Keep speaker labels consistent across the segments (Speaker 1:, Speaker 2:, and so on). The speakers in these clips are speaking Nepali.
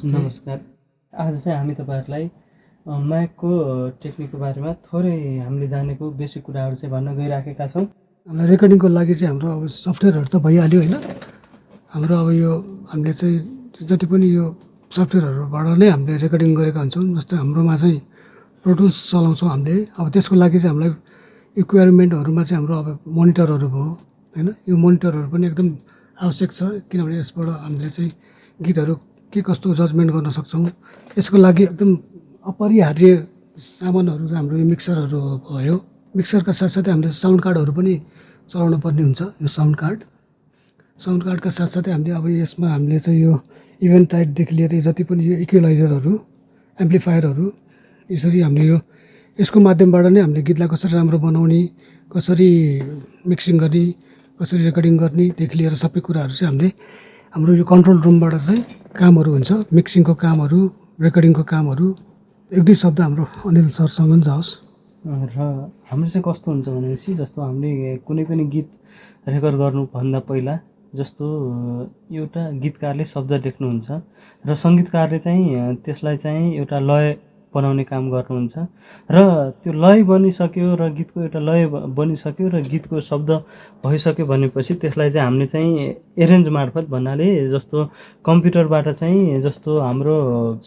Speaker 1: नमस्कार। आज चाहिँ हामी तपाईँहरूलाई माइकको टेक्निकको बारेमा थोरै हामीले जानेको बेसिक कुराहरू चाहिँ भन्न गइराखेका छौँ।
Speaker 2: हामीलाई रेकर्डिङको लागि चाहिँ हाम्रो अब सफ्टवेयरहरू त भइहाल्यो होइन। हाम्रो अब यो हामीले चाहिँ जति पनि यो सफ्टवेयरहरूबाट नै हामीले रेकर्डिङ गरेका हुन्छौँ। जस्तै हाम्रोमा चाहिँ प्रोटुल्स चलाउँछौँ हामीले। अब त्यसको लागि चाहिँ हामीलाई इक्विपमेन्टहरूमा चाहिँ हाम्रो अब मोनिटरहरू भयो होइन। यो मोनिटरहरू पनि एकदम आवश्यक छ, किनभने यसबाट हामीले चाहिँ गीतहरू के कस्तो जजमेन्ट गर्न सक्छौँ। यसको लागि एकदम अपरिहार्य सामानहरू हाम्रो यो मिक्सरहरू भयो। मिक्सरका साथसाथै हामीले साउन्ड कार्डहरू पनि चलाउनु पर्ने हुन्छ। यो साउन्ड कार्डका साथसाथै हामीले अब यसमा हामीले चाहिँ यो इभेन्ट टाइटदेखि लिएर जति पनि यो इक्वलाइजरहरू, एम्प्लिफायरहरू, यसरी हामीले यो यसको माध्यमबाट नै हामीले गीतलाई कसरी राम्रो बनाउने, कसरी मिक्सिङ गर्ने, कसरी रेकर्डिङ गर्नेदेखि लिएर सबै कुराहरू चाहिँ हामीले हाम्रो यो कन्ट्रोल रुमबाट चाहिँ कामहरू हुन्छ। मिक्सिङको कामहरू, रेकर्डिङको कामहरू। एक दुई शब्द हाम्रो अनिल सरसँग जाओस्।
Speaker 1: र हाम्रो चाहिँ कस्तो हुन्छ भनेपछि जस्तो हामीले कुनै पनि गीत रेकर्ड गर्नुभन्दा पहिला जस्तो एउटा गीतकारले शब्द लेख्नुहुन्छ र सङ्गीतकारले चाहिँ त्यसलाई चाहिँ एउटा लय बनाउने काम गर्नुहुन्छ र त्यो लय बनिसक्यो र गीतको एउटा लय बनिसक्यो र गीतको शब्द भइसक्यो भनेपछि त्यसलाई चाहिँ हामीले चाहिँ एरेन्ज मार्फत भन्नाले जस्तो कम्प्युटरबाट चाहिँ जस्तो हाम्रो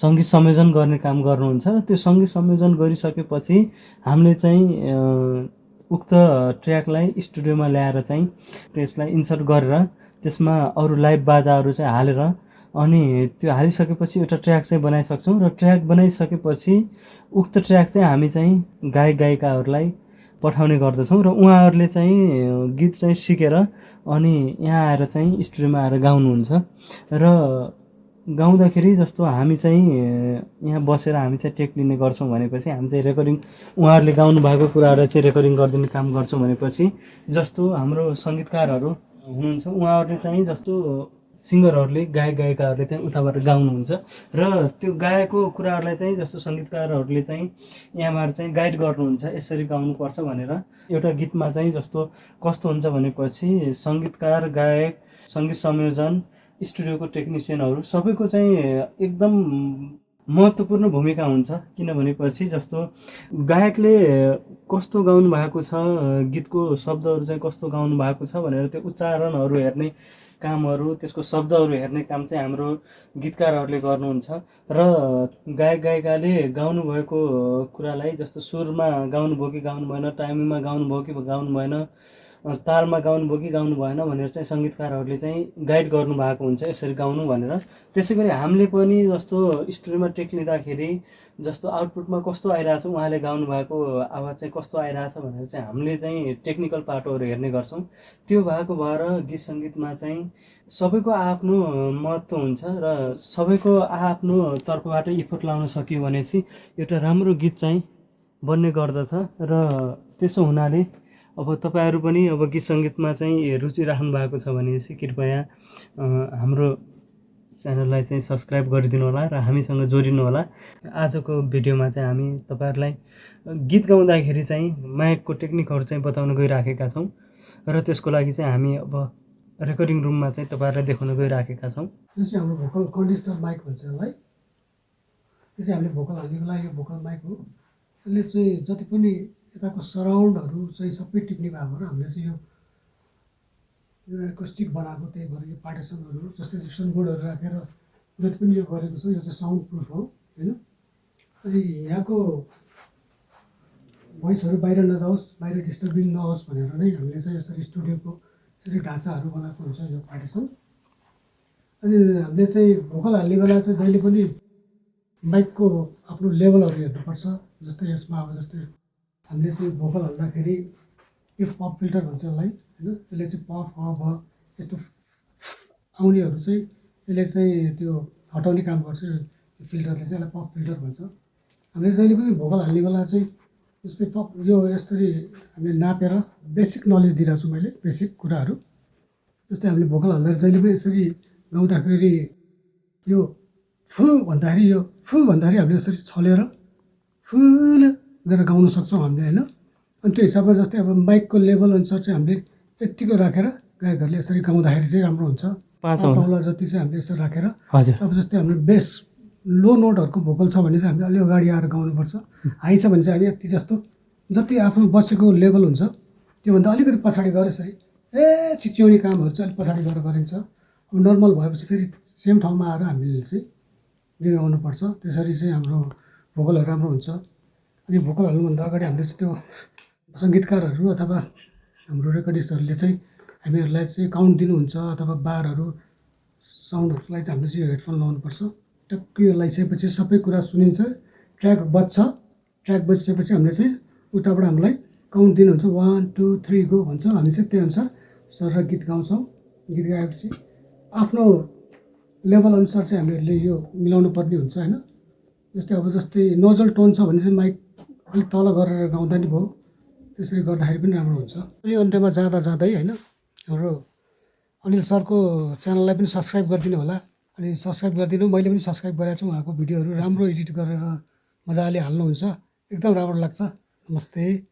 Speaker 1: सङ्गीत संयोजन गर्ने काम गर्नुहुन्छ र त्यो सङ्गीत संयोजन गरिसकेपछि हामीले चाहिँ उक्त ट्र्याकलाई स्टुडियोमा ल्याएर चाहिँ त्यसलाई इन्सर्ट गरेर त्यसमा अरू लाइभ बाजाहरू चाहिँ हालेर अनि त्यो हालिसकेपछि एउटा ट्र्याक चाहिँ बनाइसक्छौँ र ट्र्याक बनाइसकेपछि उक्त ट्र्याक चाहिँ हामी चाहिँ गायक गायिकाहरूलाई पठाउने गर्दछौँ र उहाँहरूले चाहिँ गीत चाहिँ सिकेर अनि यहाँ आएर चाहिँ स्टुडियोमा आएर गाउनुहुन्छ र गाउँदाखेरि जस्तो हामी चाहिँ यहाँ बसेर हामी चाहिँ टेक लिने गर्छौँ भनेपछि हामी चाहिँ रेकर्डिङ उहाँहरूले गाउनु भएको कुराहरू चाहिँ रेकर्डिङ गरिदिने काम गर्छौँ भनेपछि जस्तो हाम्रो सङ्गीतकारहरू हुनुहुन्छ उहाँहरूले चाहिँ जस्तो सिङ्गरहरूले गायक गायिकाहरूले चाहिँ उताबाट गाउनुहुन्छ र त्यो गाएको कुराहरूलाई चाहिँ जस्तो सङ्गीतकारहरूले चाहिँ यहाँबाट चाहिँ गाइड गर्नुहुन्छ यसरी गाउनुपर्छ भनेर। एउटा गीतमा चाहिँ जस्तो कस्तो हुन्छ भनेपछि सङ्गीतकार, गायक, सङ्गीत संयोजन, स्टुडियोको टेक्निसियनहरू सबैको चाहिँ एकदम महत्त्वपूर्ण भूमिका हुन्छ। किनभनेपछि जस्तो गायकले कस्तो गाउनु भएको छ, गीतको शब्दहरू चाहिँ कस्तो गाउनु भएको छ भनेर त्यो उच्चारणहरू हेर्ने कामहरू, त्यसको शब्दहरू हेर्ने काम चाहिँ हाम्रो गीतकारहरूले गर्नुहुन्छ र गायक गायिकाले गाउनुभएको कुरालाई जस्तो सुरमा गाउनुभयो कि गाउनु भएन, टाइमिङमा गाउनुभयो कि गाउनु भएन, तालमा गाउनुभयो कि गाउनु भएन भनेर चाहिँ सङ्गीतकारहरूले चाहिँ गाइड गर्नुभएको हुन्छ यसरी गाउनु भनेर। त्यसै गरी हामीले पनि जस्तो स्टुडियोमा टेक लिँदाखेरि जस्तो आउटपुटमा कस्तो आइरहेछ, उहाँले गाउनु भएको आवाज चाहिँ कस्तो आइरहेछ भनेर चाहिँ हामीले चाहिँ टेक्निकल पाटोहरू हेर्ने गर्छौँ। त्यो भएको भएर गीत सङ्गीतमा चाहिँ सबैको आफ्नो महत्त्व हुन्छ र सबैको आफ्नो तर्फबाट इफोर्ट लाउन सक्यो भनेपछि एउटा राम्रो गीत चाहिँ बन्ने गर्दछ र त्यसो हुनाले अब तपाईँहरू पनि अब गीत सङ्गीतमा चाहिँ रुचि राख्नु भएको छ भनेपछि कृपया हाम्रो च्यानललाई चाहिँ सब्सक्राइब गरिदिनु होला र हामीसँग जोडिनु होला। आजको भिडियोमा चाहिँ हामी तपाईँहरूलाई गीत गाउँदाखेरि चाहिँ माइकको टेक्निकहरू चाहिँ बताउन गइराखेका छौँ र त्यसको लागि चाहिँ हामी अब रेकर्डिङ रुममा चाहिँ तपाईँहरूलाई देखाउन गइराखेका छौँ।
Speaker 2: यो चाहिँ हाम्रो भोकल कन्डिसनर माइक भन्छ यसलाई। यो चाहिँ हामीले भोकल हाल्नेको लागि यो भोकल माइक हो। यसले चाहिँ जति पनि यताको सराउन्डहरू चाहिँ सबै टिप्ने भएको र हामीले चाहिँ यो एकोस्टिक बनाएको, त्यही भएर यो पार्टिसनहरू जस्तै जिप्सन बोर्डहरू राखेर जति पनि यो गरेको छ यो चाहिँ साउन्ड प्रुफ हो होइन। अनि यहाँको भोइसहरू बाहिर नजाओस्, बाहिर डिस्टर्बिङ नहोस् भनेर नै हामीले चाहिँ यसरी स्टुडियोको यसरी ढाँचाहरू बनाएको हुन्छ यो पार्टिसन। अनि हामीले चाहिँ भोकल हाल्ने बेला चाहिँ जहिले पनि माइकको आफ्नो लेभलहरू हेर्नुपर्छ। जस्तै यसमा अब जस्तै हामीले चाहिँ भोकल हाल्दाखेरि यो पप फिल्टर भन्छ यसलाई होइन। यसले चाहिँ पप अब यस्तो आउनेहरू चाहिँ यसले चाहिँ त्यो हटाउने काम गर्छ। यो फिल्टरले चाहिँ यसलाई पप फिल्टर भन्छ। हामीले जहिले पनि भोकल हाल्ने बेला चाहिँ जस्तै पप यो यसरी हामीले नापेर बेसिक नलेज दिइरहेको छु मैले, बेसिक कुराहरू। जस्तै हामीले भोकल हाल्दाखेरि जहिले पनि यसरी गाउँदाखेरि यो फु भन्दाखेरि हामीले यसरी छलेर फुल गरेर गाउन सक्छौँ हामीले होइन। अनि त्यो हिसाबमा जस्तै अब माइकको लेभल अनुसार चाहिँ हामीले यत्तिको राखेर गायकहरूले यसरी गाउँदाखेरि चाहिँ राम्रो हुन्छ। 5 औँला जति चाहिँ हामीले यसरी राखेर।
Speaker 1: हजुर।
Speaker 2: अब जस्तै हाम्रो बेस लो नोटहरूको भोकल छ भने चाहिँ हामीले अलिक अगाडि आएर गाउनुपर्छ। हाई छ भने चाहिँ हामी यति जस्तो जति आफ्नो बसेको लेभल हुन्छ त्योभन्दा अलिकति पछाडि गएर यसरी चिच्याउने कामहरू चाहिँ अलिक पछाडि गएर गरिन्छ। अब नर्मल भएपछि फेरि सेम ठाउँमा आएर हामीले चाहिँ गीत गाउनुपर्छ। त्यसरी चाहिँ हाम्रो भोकलहरू राम्रो हुन्छ। अनि भोकल हाल्नुभन्दा अगाडि हामीले चाहिँ त्यो सङ्गीतकारहरू अथवा हाम्रो रेकर्डिस्टहरूले चाहिँ हामीहरूलाई चाहिँ काउन्ट दिनुहुन्छ अथवा बारहरू साउन्डहरूलाई चाहिँ हामीले चाहिँ यो हेडफोन लाउनुपर्छ। टक्कै यो लगाइसकेपछि सबै कुरा सुनिन्छ, ट्र्याक बज्छ। ट्र्याक बजिसकेपछि हामीले चाहिँ उताबाट हामीलाई काउन्ट दिनुहुन्छ 1 2 3 गो भन्छ। हामी चाहिँ त्यही अनुसार सर गीत गाउँछौँ। गीत गाएपछि आफ्नो लेभल अनुसार चाहिँ हामीहरूले यो मिलाउनु पर्ने हुन्छ होइन। जस्तै नोजल टोन छ भने चाहिँ माइक अलिक तल गरेर गाउँदा नि भयो। त्यसरी गर्दाखेरि पनि राम्रो हुन्छ। अनि अन्त्यमा जाँदै होइन हाम्रो अनिल सरको च्यानललाई पनि सब्सक्राइब गरिदिनु होला। अनि सब्सक्राइब गरिदिनु, मैले पनि सब्सक्राइब गरेको छु। उहाँको भिडियोहरू राम्रो एडिट गरेर मजाले हाल्नुहुन्छ, एकदम राम्रो लाग्छ। नमस्ते।